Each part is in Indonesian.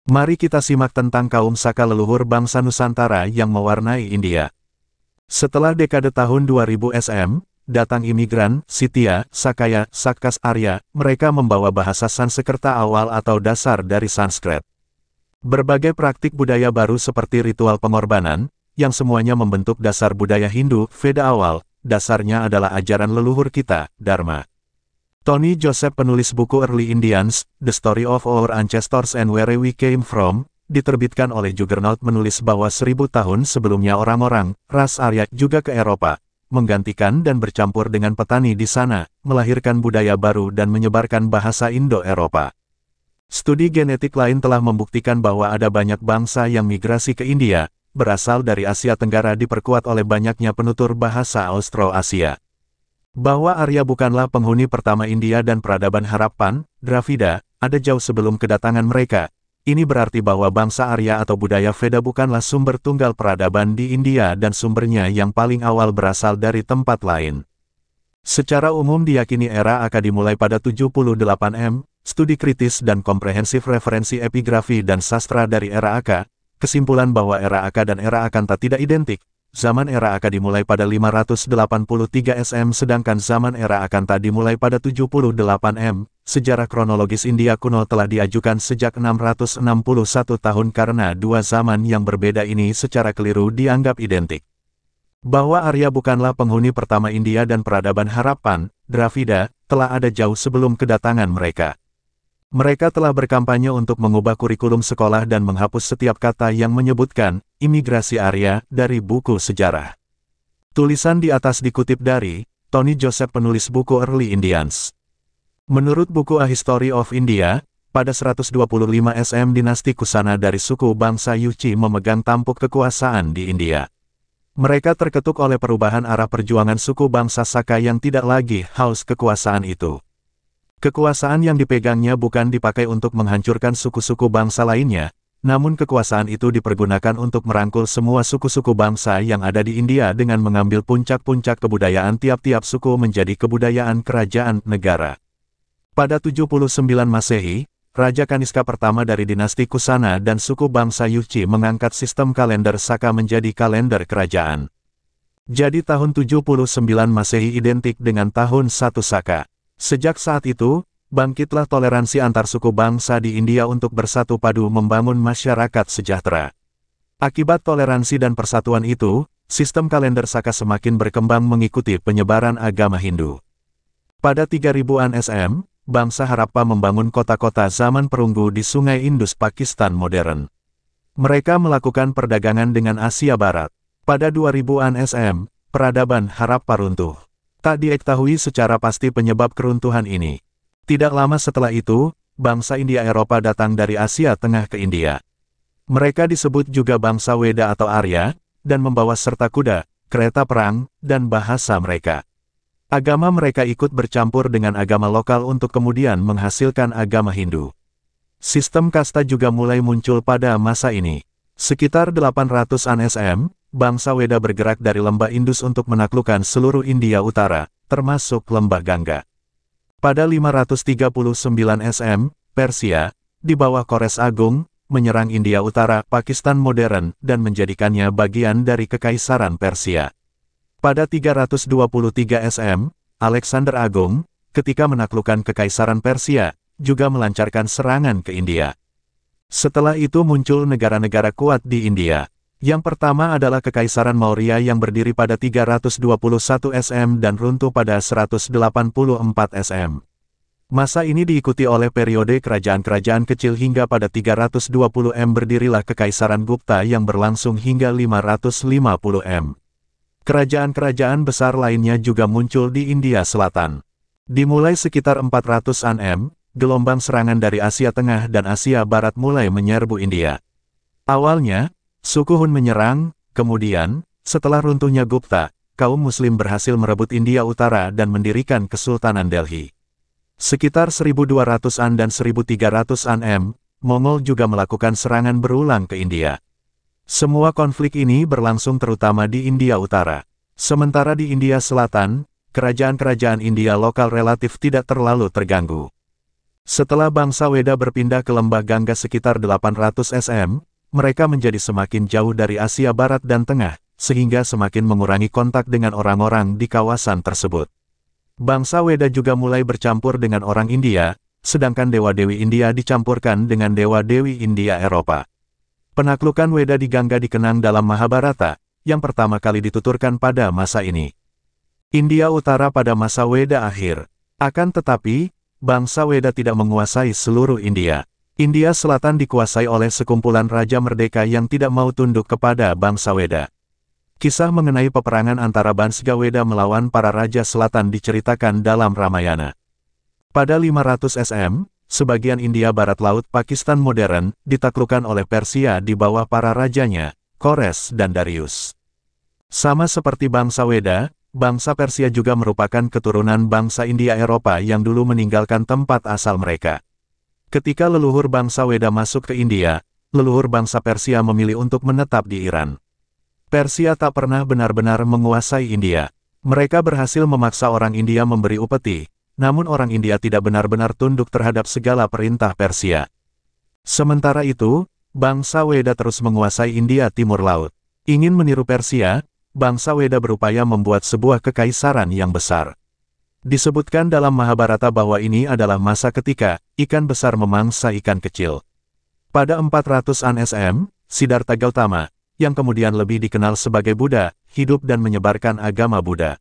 Mari kita simak tentang kaum Saka leluhur bangsa Nusantara yang mewarnai India. Setelah dekade tahun 2000 SM, datang imigran, Sitya, Sakaya, Sakas Arya, mereka membawa bahasa Sanskerta awal atau dasar dari Sanskrit. Berbagai praktik budaya baru seperti ritual pengorbanan, yang semuanya membentuk dasar budaya Hindu, Veda awal, dasarnya adalah ajaran leluhur kita, Dharma. Tony Joseph, penulis buku Early Indians, The Story of Our Ancestors and Where We Came From, diterbitkan oleh Juggernaut, menulis bahwa 1000 tahun sebelumnya orang-orang, ras Arya juga ke Eropa, menggantikan dan bercampur dengan petani di sana, melahirkan budaya baru dan menyebarkan bahasa Indo-Eropa. Studi genetik lain telah membuktikan bahwa ada banyak bangsa yang migrasi ke India, berasal dari Asia Tenggara diperkuat oleh banyaknya penutur bahasa Austroasia. Bahwa Arya bukanlah penghuni pertama India dan peradaban Harappan, Dravida, ada jauh sebelum kedatangan mereka. Ini berarti bahwa bangsa Arya atau budaya Veda bukanlah sumber tunggal peradaban di India dan sumbernya yang paling awal berasal dari tempat lain. Secara umum diyakini era Aka dimulai pada 78 M, studi kritis dan komprehensif referensi epigrafi dan sastra dari era Aka, kesimpulan bahwa era Aka dan era Akanta tidak identik. Zaman era Aka dimulai pada 583 SM sedangkan zaman era Akanta dimulai pada 78 M. Sejarah kronologis India kuno telah diajukan sejak 661 tahun karena dua zaman yang berbeda ini secara keliru dianggap identik. Bahwa Arya bukanlah penghuni pertama India dan peradaban Harappan, Dravida, telah ada jauh sebelum kedatangan mereka. Mereka telah berkampanye untuk mengubah kurikulum sekolah dan menghapus setiap kata yang menyebutkan imigrasi Arya dari buku sejarah. Tulisan di atas dikutip dari Tony Joseph, penulis buku Early Indians. Menurut buku A History of India, pada 125 SM dinasti Kusana dari suku bangsa Yuchi memegang tampuk kekuasaan di India. Mereka terketuk oleh perubahan arah perjuangan suku bangsa Saka yang tidak lagi haus kekuasaan itu. Kekuasaan yang dipegangnya bukan dipakai untuk menghancurkan suku-suku bangsa lainnya, namun kekuasaan itu dipergunakan untuk merangkul semua suku-suku bangsa yang ada di India dengan mengambil puncak-puncak kebudayaan tiap-tiap suku menjadi kebudayaan kerajaan negara. Pada 79 Masehi, Raja Kaniska pertama dari dinasti Kusana dan suku bangsa Yuchi mengangkat sistem kalender Saka menjadi kalender kerajaan. Jadi tahun 79 Masehi identik dengan tahun 1 Saka. Sejak saat itu, bangkitlah toleransi antar suku bangsa di India untuk bersatu padu membangun masyarakat sejahtera. Akibat toleransi dan persatuan itu, sistem kalender Saka semakin berkembang mengikuti penyebaran agama Hindu. Pada 3000-an SM, bangsa Harappa membangun kota-kota zaman perunggu di Sungai Indus Pakistan modern. Mereka melakukan perdagangan dengan Asia Barat. Pada 2000-an SM, peradaban Harappa runtuh. Tak diketahui secara pasti penyebab keruntuhan ini. Tidak lama setelah itu, bangsa India Eropa datang dari Asia Tengah ke India. Mereka disebut juga bangsa Weda atau Arya, dan membawa serta kuda, kereta perang, dan bahasa mereka. Agama mereka ikut bercampur dengan agama lokal untuk kemudian menghasilkan agama Hindu. Sistem kasta juga mulai muncul pada masa ini. Sekitar 800-an SM, bangsa Weda bergerak dari lembah Indus untuk menaklukkan seluruh India Utara, termasuk lembah Gangga. Pada 539 SM, Persia, di bawah Kores Agung, menyerang India Utara, Pakistan modern, dan menjadikannya bagian dari Kekaisaran Persia. Pada 323 SM, Alexander Agung, ketika menaklukkan Kekaisaran Persia, juga melancarkan serangan ke India. Setelah itu muncul negara-negara kuat di India. Yang pertama adalah Kekaisaran Maurya yang berdiri pada 321 SM dan runtuh pada 184 SM. Masa ini diikuti oleh periode kerajaan-kerajaan kecil hingga pada 320 M berdirilah Kekaisaran Gupta yang berlangsung hingga 550 M. Kerajaan-kerajaan besar lainnya juga muncul di India Selatan. Dimulai sekitar 400-an M, gelombang serangan dari Asia Tengah dan Asia Barat mulai menyerbu India. Awalnya, suku Hun menyerang, kemudian, setelah runtuhnya Gupta, kaum Muslim berhasil merebut India Utara dan mendirikan Kesultanan Delhi. Sekitar 1200-an dan 1300-an M, Mongol juga melakukan serangan berulang ke India. Semua konflik ini berlangsung terutama di India Utara. Sementara di India Selatan, kerajaan-kerajaan India lokal relatif tidak terlalu terganggu. Setelah bangsa Weda berpindah ke lembah Gangga sekitar 800 sm, mereka menjadi semakin jauh dari Asia Barat dan Tengah, sehingga semakin mengurangi kontak dengan orang-orang di kawasan tersebut. Bangsa Weda juga mulai bercampur dengan orang India, sedangkan dewa-dewi India dicampurkan dengan dewa-dewi India Eropa. Penaklukan Weda di Gangga dikenang dalam Mahabharata, yang pertama kali dituturkan pada masa ini. India Utara pada masa Weda akhir. Akan tetapi, bangsa Weda tidak menguasai seluruh India. India Selatan dikuasai oleh sekumpulan raja merdeka yang tidak mau tunduk kepada bangsa Weda. Kisah mengenai peperangan antara bangsa Weda melawan para raja selatan diceritakan dalam Ramayana. Pada 500 sm, sebagian India Barat Laut Pakistan modern ditaklukkan oleh Persia di bawah para rajanya, Kores dan Darius. Sama seperti bangsa Weda, bangsa Persia juga merupakan keturunan bangsa India Eropa yang dulu meninggalkan tempat asal mereka. Ketika leluhur bangsa Weda masuk ke India, leluhur bangsa Persia memilih untuk menetap di Iran. Persia tak pernah benar-benar menguasai India. Mereka berhasil memaksa orang India memberi upeti, namun orang India tidak benar-benar tunduk terhadap segala perintah Persia. Sementara itu, bangsa Weda terus menguasai India Timur Laut. Ingin meniru Persia, bangsa Weda berupaya membuat sebuah kekaisaran yang besar. Disebutkan dalam Mahabharata bahwa ini adalah masa ketika ikan besar memangsa ikan kecil. Pada 400-an sm, Siddhartha Gautama, yang kemudian lebih dikenal sebagai Buddha, hidup dan menyebarkan agama Buddha.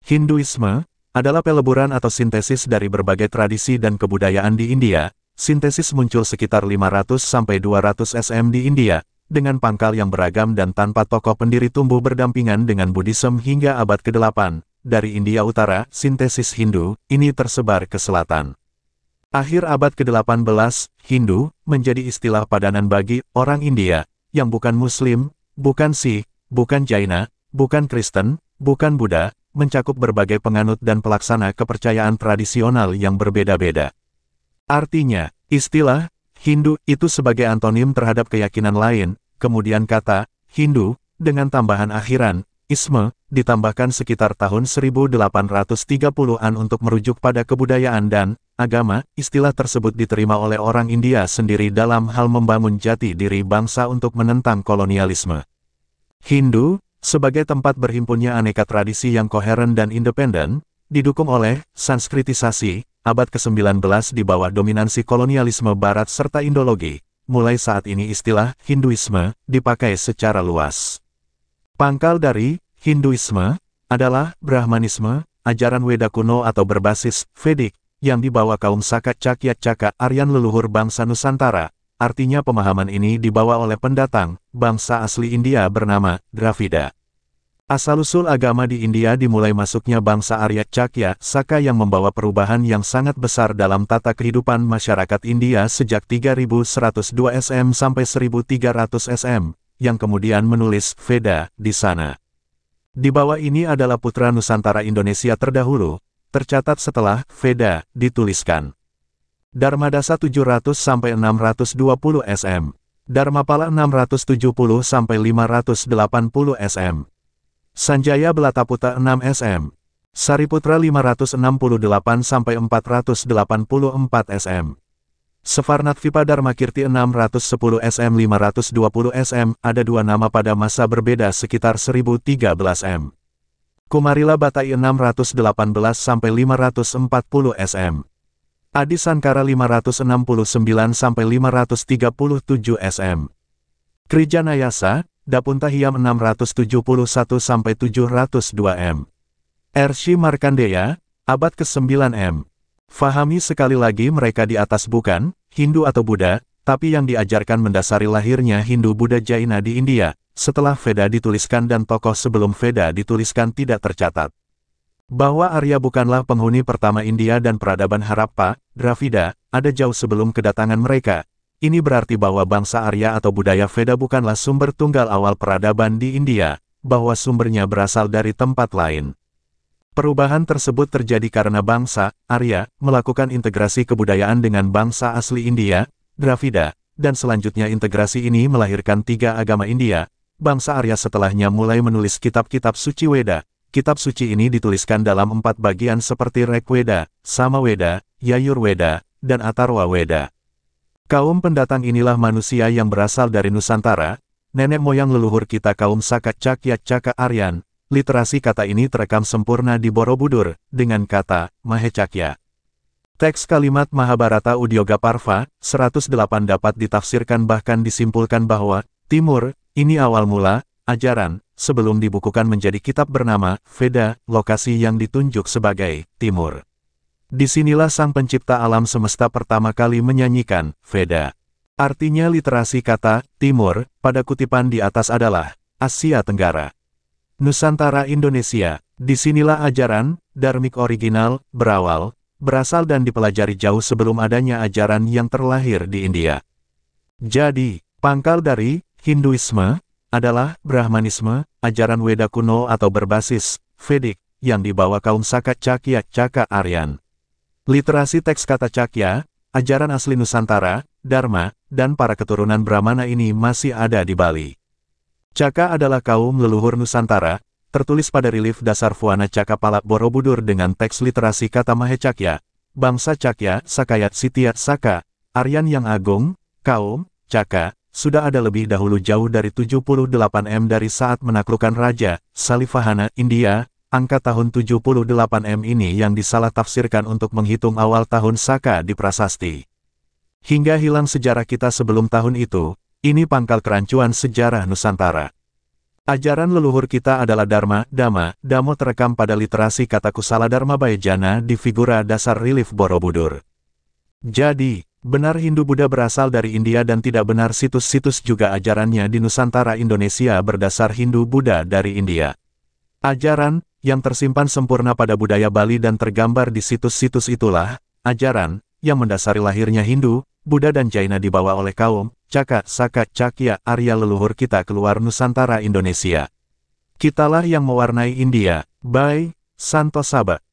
Hinduisme adalah peleburan atau sintesis dari berbagai tradisi dan kebudayaan di India. Sintesis muncul sekitar 500-200 sm di India, dengan pangkal yang beragam dan tanpa tokoh pendiri tumbuh berdampingan dengan Buddhisme hingga abad ke-8. Dari India Utara, sintesis Hindu, ini tersebar ke selatan. Akhir abad ke-18, Hindu menjadi istilah padanan bagi orang India, yang bukan Muslim, bukan Sikh, bukan Jaina, bukan Kristen, bukan Buddha, mencakup berbagai penganut dan pelaksana kepercayaan tradisional yang berbeda-beda. Artinya, istilah Hindu itu sebagai antonim terhadap keyakinan lain, kemudian kata Hindu, dengan tambahan akhiran, isme, ditambahkan sekitar tahun 1830-an untuk merujuk pada kebudayaan dan agama. Istilah tersebut diterima oleh orang India sendiri dalam hal membangun jati diri bangsa untuk menentang kolonialisme. Hindu, sebagai tempat berhimpunnya aneka tradisi yang koheren dan independen, didukung oleh sanskritisasi, abad ke-19 di bawah dominansi kolonialisme Barat serta Indologi. Mulai saat ini istilah Hinduisme dipakai secara luas. Pangkal dari Hinduisme adalah Brahmanisme, ajaran Weda kuno atau berbasis Vedik, yang dibawa kaum Saka Cakya Caka Aryan leluhur bangsa Nusantara. Artinya pemahaman ini dibawa oleh pendatang, bangsa asli India bernama Dravida. Asal-usul agama di India dimulai masuknya bangsa Arya Cakya Saka yang membawa perubahan yang sangat besar dalam tata kehidupan masyarakat India sejak 3102 sm sampai 1300 sm, yang kemudian menulis Veda di sana. Di bawah ini adalah putra Nusantara Indonesia terdahulu, tercatat setelah Veda dituliskan. Dharmadasa 700 sampai 620 sm, Dharmapala 670 sampai 580 sm, Sanjaya Belataputa 6 sm, Sariputra 568 sampai 484 sm, Sefarnatvipa Dharmakirti 610 sm 520 sm. Ada dua nama pada masa berbeda sekitar 1013 m. Kumarila Batai 618 sampai 540 sm. Adi Sankara 569 sampai 537 sm. Krijanayasa, Dapuntahiam 671 sampai 702 m. Ershi Markandeya, abad ke-9 m. Fahami sekali lagi mereka di atas bukan Hindu atau Buddha, tapi yang diajarkan mendasari lahirnya Hindu Buddha Jaina di India, setelah Veda dituliskan dan tokoh sebelum Veda dituliskan tidak tercatat. Bahwa Arya bukanlah penghuni pertama India dan peradaban Harappa, Dravida, ada jauh sebelum kedatangan mereka. Ini berarti bahwa bangsa Arya atau budaya Veda bukanlah sumber tunggal awal peradaban di India, bahwa sumbernya berasal dari tempat lain. Perubahan tersebut terjadi karena bangsa Arya melakukan integrasi kebudayaan dengan bangsa asli India, Dravida, dan selanjutnya integrasi ini melahirkan tiga agama India. Bangsa Arya setelahnya mulai menulis kitab-kitab suci Weda. Kitab suci ini dituliskan dalam 4 bagian seperti Rigveda, Samaveda, Yajurveda, dan Atharva Weda. Kaum pendatang inilah manusia yang berasal dari Nusantara, nenek moyang leluhur kita kaum Saka Cakya Caka Aryan. Literasi kata ini terekam sempurna di Borobudur, dengan kata, Mahecakya. Teks kalimat Mahabharata Udyogaparva, 108 dapat ditafsirkan bahkan disimpulkan bahwa, Timur, ini awal mula, ajaran, sebelum dibukukan menjadi kitab bernama, Veda, lokasi yang ditunjuk sebagai, Timur. Disinilah sang pencipta alam semesta pertama kali menyanyikan, Veda. Artinya literasi kata, Timur, pada kutipan di atas adalah, Asia Tenggara. Nusantara Indonesia, disinilah ajaran, dharmik original, berasal dan dipelajari jauh sebelum adanya ajaran yang terlahir di India. Jadi, pangkal dari, Hinduisme, adalah, Brahmanisme, ajaran Weda kuno atau berbasis, Vedik, yang dibawa kaum Saka Cakya Caka Aryan. Literasi teks kata Cakya, ajaran asli Nusantara, Dharma, dan para keturunan Brahmana ini masih ada di Bali. Caka adalah kaum leluhur Nusantara, tertulis pada relief dasar Fuana Cakapala Borobudur dengan teks literasi kata Mahecakya, bangsa Cakya, Sakayat Sitya Saka, Aryan yang agung, kaum, Caka, sudah ada lebih dahulu jauh dari 78 M dari saat menaklukkan Raja, Salivahana, India. Angka tahun 78 M ini yang disalah tafsirkan untuk menghitung awal tahun Saka di prasasti. Hingga hilang sejarah kita sebelum tahun itu, ini pangkal kerancuan sejarah Nusantara. Ajaran leluhur kita adalah Dharma, Dhamma, Dhammo terekam pada literasi kata Kusala Dharma Bayajana di figura dasar relief Borobudur. Jadi, benar Hindu-Buddha berasal dari India dan tidak benar situs-situs juga ajarannya di Nusantara Indonesia berdasar Hindu-Buddha dari India. Ajaran, yang tersimpan sempurna pada budaya Bali dan tergambar di situs-situs itulah, ajaran, yang mendasari lahirnya Hindu, Buddha dan Jaina dibawa oleh kaum, Caka, Saka, Cakya, Arya leluhur kita keluar Nusantara Indonesia. Kitalah yang mewarnai India, by Santo Saba.